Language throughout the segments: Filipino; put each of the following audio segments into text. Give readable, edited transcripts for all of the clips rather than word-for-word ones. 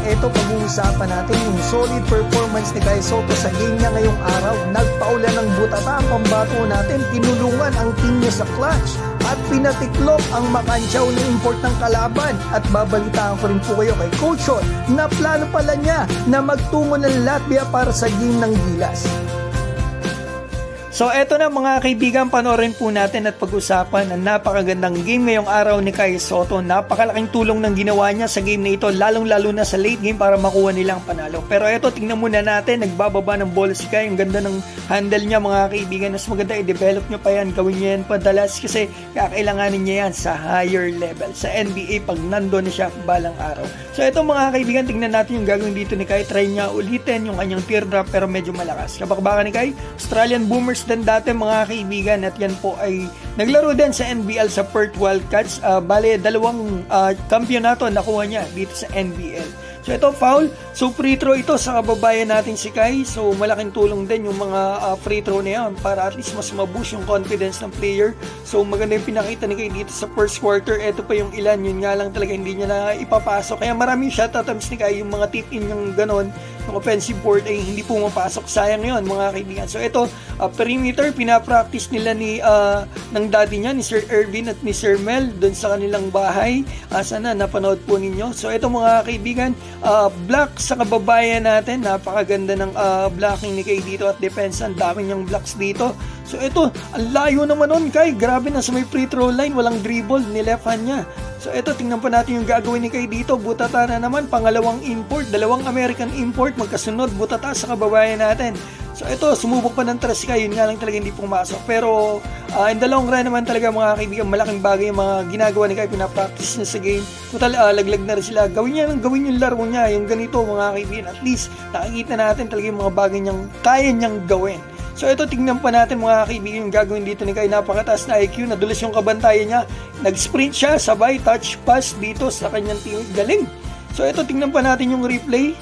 ito pag-uusapan natin yung solid performance ni Kai Sotto sa game niya ngayong araw. Nagpaulan ng butata ang pambato natin, tinulungan ang team niya sa clutch at pinatiklop ang makansyaw na import ng kalaban. At babalitaan ko rin po kayo kay Coach Shot na plano pala niya na magtungo ng Latvia para sa game ng Gilas. So eto na mga kaibigan, panoorin po natin at pag-usapan ang napakagandang game ngayong araw ni Kai Sotto. Napakalaking tulong ng ginawa niya sa game na ito, lalong-lalo na sa late game para makuha nilang panalo. Pero eto, tingnan muna natin, nagbababa ng bola si Kai. Ang ganda ng handle niya mga kaibigan. Mas maganda i-develop niyo pa yan, gawin niyo yan padalas kasi kakailanganin niya yan sa higher level sa NBA pag nandun na siya balang araw. So eto mga kaibigan, tingnan natin yung gagawin dito ni Kai. Try niya ulitin yung kanyang teardrop pero medyo malakas. Kabakbakan ni Kai, Australian Boomers din dati mga kaibigan, at yan po ay naglaro din sa NBL sa Perth Wildcats. Bale, dalawang kampyonato nakuha niya dito sa NBL. So ito foul, so free throw ito sa kababayan natin si Kai. So malaking tulong din yung mga free throw na yan para at least mas maboost yung confidence ng player. So maganda yung pinakita ni Kai dito sa first quarter. Ito pa yung ilan, yun nga lang talaga hindi niya na ipapasok. Kaya maraming shot attempts ni Kai, yung mga tip in yung ganon, yung offensive board ay hindi pumapasok. Sayang yun mga kaibigan. So ito, perimeter, pinapractice nila ng daddy niya, ni Sir Ervin at ni Sir Mel doon sa kanilang bahay. Sana napanood po ninyo. So ito mga kaibigan, block sa kababayan natin, napakaganda ng blocking ni Kai dito at defense, ang dami niyang blocks dito. So ito, ang layo naman nun Kai, grabe na sa may free throw line, walang dribble, nileft hand niya. So ito, tingnan pa natin yung gagawin ni Kai dito, butata na naman, pangalawang import, dalawang American import, magkasunod, butata sa kababayan natin. So ito, sumubok pa ng tres Kai, yun nga lang talaga hindi pumasok. Pero in the long run naman talaga mga kaibigan, malaking bagay yung mga ginagawa ni Kai, pinapractice niya sa game. Total, laglag na rin sila. Gawin yung laro niya, yung ganito mga kaibigan. At least, nakikita natin talaga yung mga bagay niyang kaya niyang gawin. So ito, tingnan pa natin mga kaibigan yung gagawin dito ni Kai. Napakataas na IQ, nadulas yung kabantayan niya. Nag-sprint siya, sabay, touch pass dito sa kanyang team. Galing! So ito, tingnan pa natin yung replay.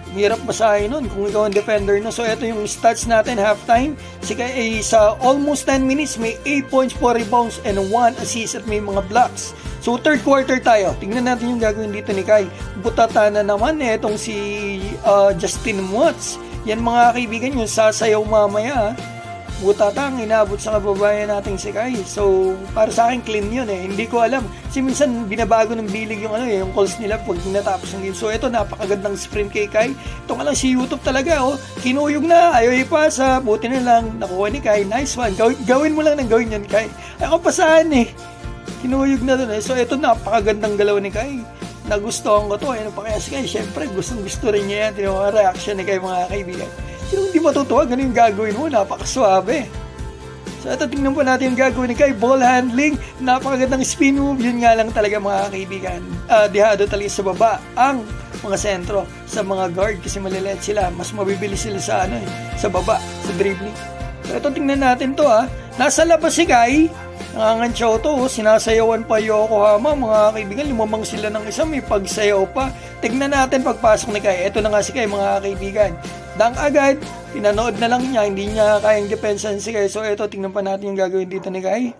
Hirap basahin nun kung ikaw ang defender no. So ito yung stats natin halftime. Si Kai ay sa almost 10 minutes may 8 points, 4 rebounds and 1 assist at may mga blocks. So third quarter tayo. Tingnan natin yung gagawin dito ni Kai. Butata na naman etong si Justin Watts. Yan mga kaibigan, yung sasayaw mamaya. Butata ang inaabot sa kababayan nating si Kai. So para sa akin clean yun eh. Hindi ko alam. Kasi minsan binabago ng bilig yung yung calls nila pag natapos ng game. So ito, napakagandang sprint kay Kai. Ito nga lang si YouTube talaga kinuyog na, ayaw ipasa. Buti na lang nakuha ni Kai. Nice one. Gawin mo lang ng gawin yun Kai. Ako pasahan eh. Kinuyog na dun eh. So ito, napakagandang galaw ni Kai. Nagustuhan ko to. Ano pa kaya si Kai? Siyempre gusto rin niya yan. Yung mga reaction ni Kai mga kaibigan. Sino hindi matutuwa? Ganun yung gagawin mo. Napakaswabe. So ito, tingnan po natin yung gagawin ni Kai. Ball handling. Napakagandang spin move. Yun nga lang talaga mga kaibigan. Dihado talaga sa baba ang mga sentro sa mga guard kasi malilit sila. Mas mabibilis sila sa sa baba, sa dribbling. So ito, tingnan natin to Nasa labas si Kai. Nangangansyaw to, sinasayawan pa Yokohama, mga kaibigan, lumamang sila ng isa, may pagsayaw pa. Tignan natin pagpasok ni Kai. Ito na nga si Kai mga kaibigan. Dang agad, pinanood na lang niya, hindi niya kayang depensan si Kai. So ito, tingnan pa natin yung gagawin dito ni Kai.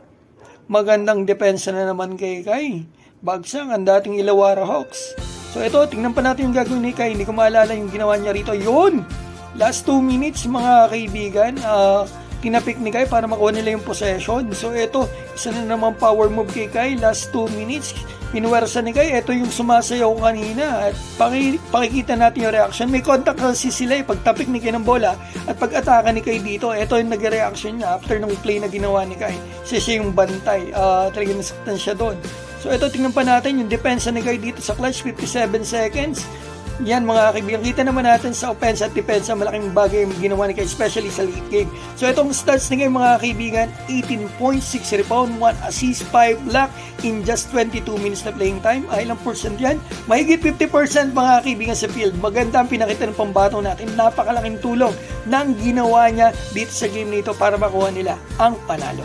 Magandang depensa na naman kay Kai. Bagsang ang dating Illawarra Hawks. So ito, tingnan pa natin yung gagawin ni Kai. Hindi ko maalala yung ginawa niya rito. Yun! Last 2 minutes mga kaibigan, tinapik ni Kai para makuha nila yung possession. So ito, isa na naman power move kay Kai. Last 2 minutes, pinuwersa ni Kai. Ito yung sumasayaw kanina. At pakikita natin yung reaction. May contact kasi sila pagtapik ni Kai ng bola. At pag-ataka ni Kai dito, ito yung nag-reaction niya after ng play na ginawa ni Kai. Siya yung bantay. Talagang nasaktan siya doon. So ito, tingnan pa natin yung depensa ni Kai dito sa clutch. 57 seconds. Yan mga kaibigan, kita naman natin sa offense at defense, malaking bagay yung ginawa ni Kai, especially sa late game. So itong stats ni Kai mga kaibigan, 18.6 rebound, 1 assist, 5 block in just 22 minutes na playing time. Ilang percent yan? Mahigit 50% mga kaibigan sa field. Maganda ang pinakita ng pambato natin. Napakalaking tulong ng ginawa niya dito sa game nito para makuha nila ang panalo.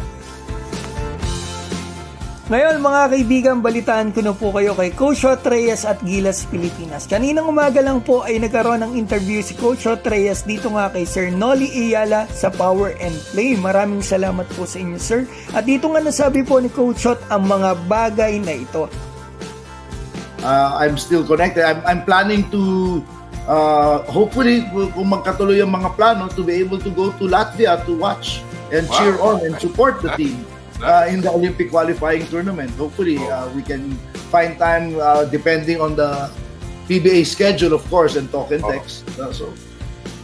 Ngayon mga kaibigan, balitaan ko na po kayo kay Coach Shot Reyes at Gilas Pilipinas. Kaninang umaga lang po ay nagkaroon ng interview si Coach Shot Reyes dito nga kay Sir Noli Ayala sa Power and Play. Maraming salamat po sa inyo sir. At dito nga nasabi po ni Coach Shot ang mga bagay na ito. I'm still connected. I'm planning to hopefully kung magkatuloy ang mga plano, to be able to go to Latvia to watch and cheer on and support the team in the Olympic qualifying tournament. Hopefully we can find time depending on the PBA schedule, of course, and talk and text.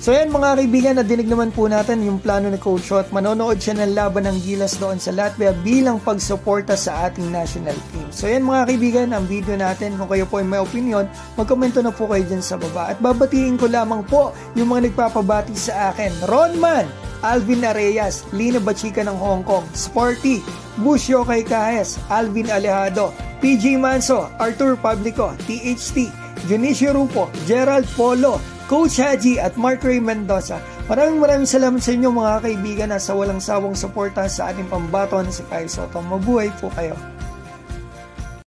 So yan mga kaibigan, nadinig naman po natin yung plano ni Coach Cho at manonood siya ng laban ng Gilas doon sa Latvia bilang pagsuporta sa ating national team. So yan mga kaibigan, ang video natin. Kung kayo po ay may opinion, magkomento na po kayo dyan sa baba. At babatiin ko lamang po yung mga nagpapabati sa akin. Ronman, Alvin Areyas, Lina Bachika ng Hong Kong, Sporty, Busio Kay Kahes, Alvin Alejado, PJ Manso, Arthur Pablico, THT, Junicio Rupo, Gerald Polo, Coach Haji at Mark Ray Mendoza. Maraming salamat sa inyo mga kaibigan na sa walang sawang suporta sa ating pambato na si Kyle Soto. Mabuhay po kayo.